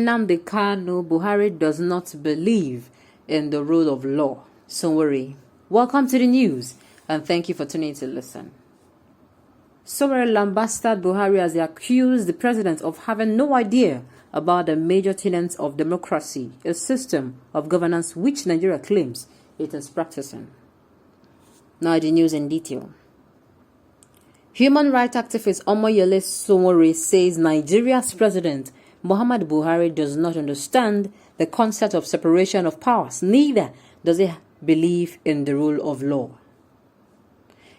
Nnamdi Kanu, Buhari does not believe in the rule of law. Don't worry. Welcome to the news, and thank you for tuning in to listen. Somewhere lambasted Buhari as he accused the president of having no idea about the major tenets of democracy, a system of governance which Nigeria claims it is practicing. Now the news in detail. Human rights activist Omoyele Sowore says Nigeria's president Muhammad Buhari does not understand the concept of separation of powers, neither does he believe in the rule of law.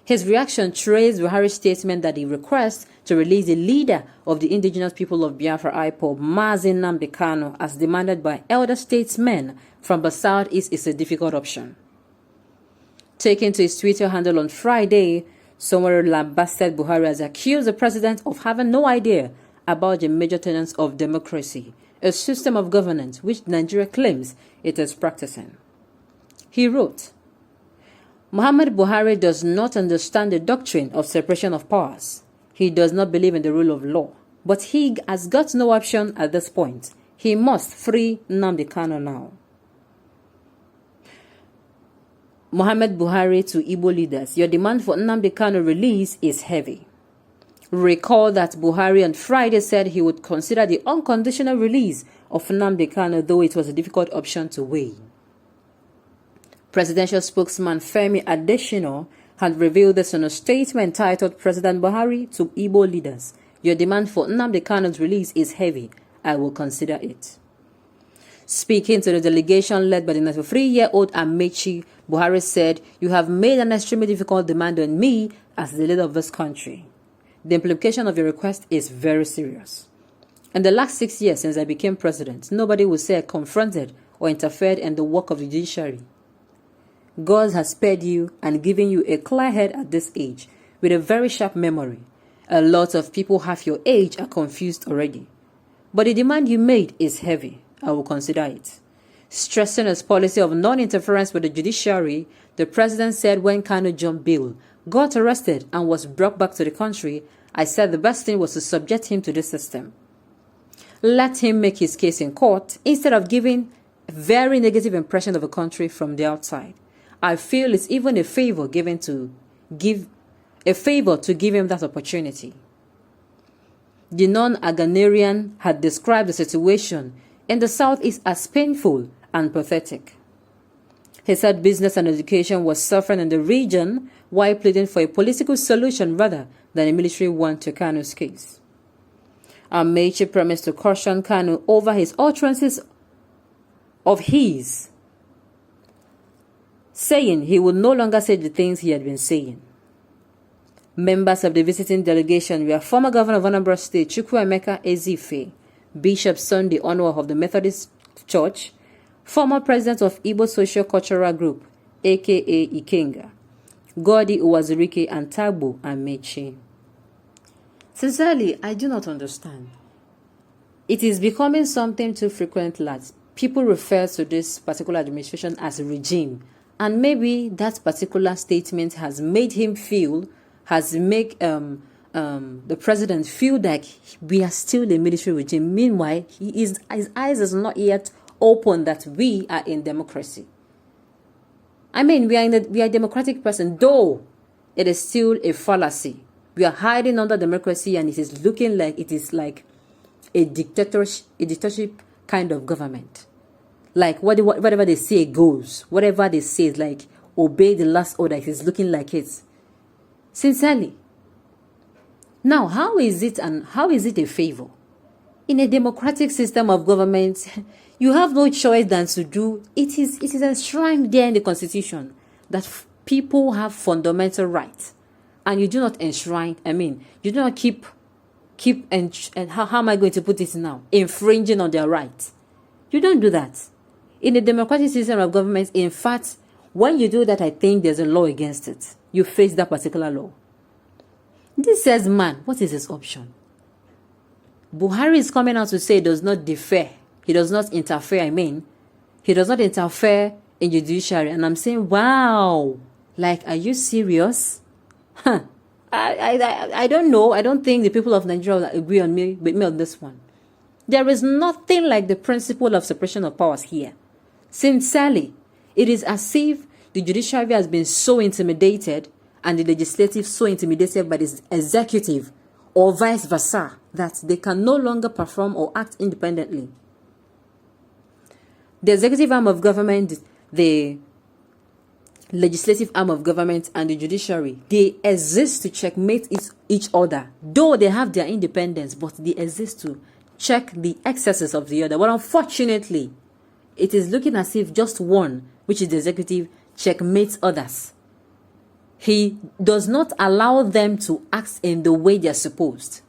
His reaction traced Buhari's statement that he requests to release the leader of the indigenous people of Biafra IPOB, Nnamdi Kanu, as demanded by elder statesmen from the southeast is a difficult option. Taken to his Twitter handle on Friday, Somewhere lambasted Buhari has accused the president of having no idea about the major tenets of democracy, a system of governance which Nigeria claims it is practicing. He wrote, Muhammad Buhari does not understand the doctrine of separation of powers. He does not believe in the rule of law, but he has got no option at this point. He must free Nnamdi Kanu now. Muhammad Buhari to Igbo leaders, your demand for Nnamdi Kanu release is heavy. Recall that Buhari on Friday said he would consider the unconditional release of Nnamdi Kanu, though it was a difficult option to weigh. Presidential spokesman Femi Adesina had revealed this in a statement titled President Buhari to Igbo leaders, your demand for Nnamdi Kanu's release is heavy. I will consider it. Speaking to the delegation led by the 93-year-old Amechi, Buhari said, you have made an extremely difficult demand on me as the leader of this country. The implication of your request is very serious. In the last 6 years since I became president, nobody will say I confronted or interfered in the work of the judiciary. God has spared you and given you a clear head at this age with a very sharp memory. A lot of people half your age are confused already. But the demand you made is heavy. I will consider it. Stressing his policy of non-interference with the judiciary, the president said when Kanu jumped bail, got arrested and was brought back to the country, I said the best thing was to subject him to this system. Let him make his case in court instead of giving a very negative impression of the country from the outside. I feel it's even a favor to give him that opportunity. The non-Aganarian had described the situation in the southeast as painful and pathetic. He said business and education was suffering in the region while pleading for a political solution rather than a military one to Kanu's case. Amechi promised to caution Kanu over his utterances saying he would no longer say the things he had been saying. Members of the visiting delegation were former governor of Anambra State, Chukwuemeka Ezife, Bishop Sunday Onwa of the Methodist Church, former president of Igbo Social Cultural Group, aka Ikenga, Godi Uwazurike, and Tagbo Amechi. Sincerely, I do not understand. It is becoming something too frequent that people refer to this particular administration as a regime, and maybe that particular statement has made the president feel like we are still a military regime. Meanwhile, his eyes is not yet open that we are in democracy. I mean, we are a democratic person, though it is still a fallacy. We are hiding under democracy, and it is looking like it is like a dictatorship kind of government. Like whatever they say goes. Whatever they say is like obey the last order. It is looking like it. Sincerely. Now, how is it a favor? In a democratic system of government, you have no choice than to do. It is enshrined there in the Constitution that people have fundamental rights, and you do not enshrine. You do not keep and how am I going to put it now? Infringing on their rights. You don't do that. In a democratic system of government, in fact, when you do that, I think there's a law against it. You face that particular law. This says, man, what is his option? Buhari is coming out to say he does not defer. He does not interfere. He does not interfere in the judiciary. And I'm saying, wow, like, are you serious? Huh. I don't know. I don't think the people of Nigeria will agree with me on this one. There is nothing like the principle of separation of powers here. Sincerely, it is as if the judiciary has been so intimidated and the legislative so intimidated by the executive, or vice versa, that they can no longer perform or act independently. The executive arm of government, the legislative arm of government, and the judiciary, they exist to checkmate each other. Though they have their independence, but they exist to check the excesses of the other. But unfortunately, it is looking as if just one, which is the executive, checkmates others. He does not allow them to act in the way they are supposed.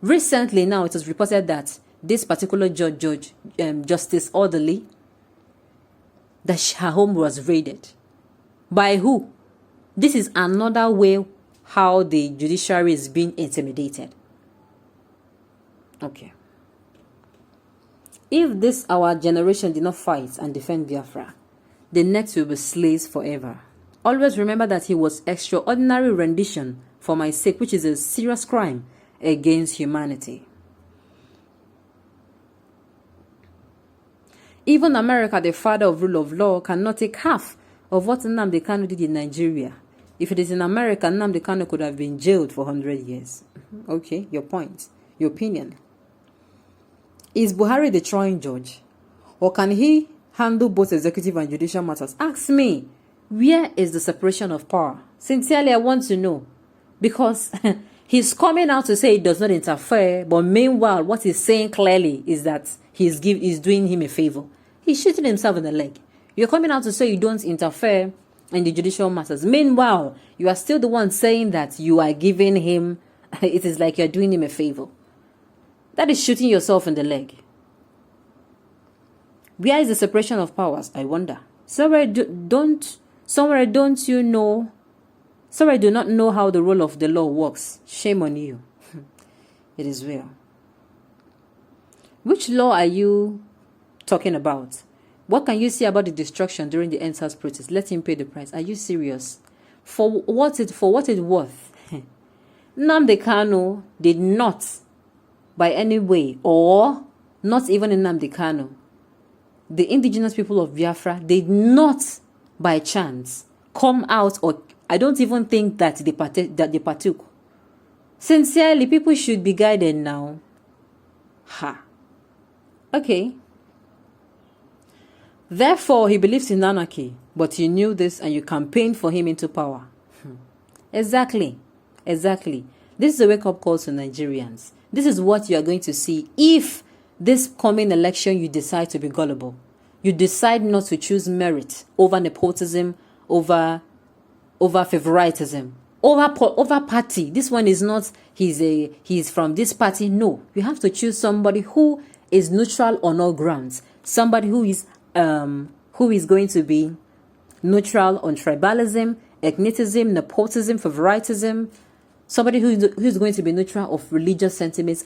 Recently now, it was reported that this particular Justice Orderly, that her home was raided. By who? This is another way how the judiciary is being intimidated. Okay. If this our generation did not fight and defend Biafra, the next will be slaves forever. Always remember that he was extraordinary rendition for my sake, which is a serious crime against humanity. Even America, the father of rule of law, cannot take half of what Nnamdi Kanu did in Nigeria. If it is in America, Nnamdi Kanu could have been jailed for 100 years. Okay, your point, your opinion. Is Buhari the throwing judge? Or can he handle both executive and judicial matters? Ask me, where is the separation of power? Sincerely, I want to know. Because he's coming out to say it does not interfere, but meanwhile, what he's saying clearly is that he's doing him a favor. He's shooting himself in the leg. You're coming out to say you don't interfere in the judicial matters. Meanwhile, you are still the one saying that you are giving him, it is like you're doing him a favor. That is shooting yourself in the leg. Where is the separation of powers, I wonder? Somewhere do not know how the role of the law works. Shame on you. It is real. Which law are you talking about? What can you say about the destruction during the NSAS protest? Let him pay the price. Are you serious? For what it worth? Nnamdi Kanu did not, by any way, or not even in Nnamdi Kanu, the indigenous people of Biafra did not, by chance, come out, or I don't even think that they partook. Sincerely, people should be guided now. Ha. Okay. Therefore, he believes in anarchy, but you knew this and you campaigned for him into power. Exactly. Exactly. This is a wake-up call to Nigerians. This is what you are going to see if this coming election you decide to be gullible. You decide not to choose merit over nepotism, over favoritism, over party. This one is not, he's from this party. No, you have to choose somebody who is neutral on all grounds. Somebody who is going to be neutral on tribalism, ethnicism, nepotism, favoritism. Somebody who is going to be neutral of religious sentiments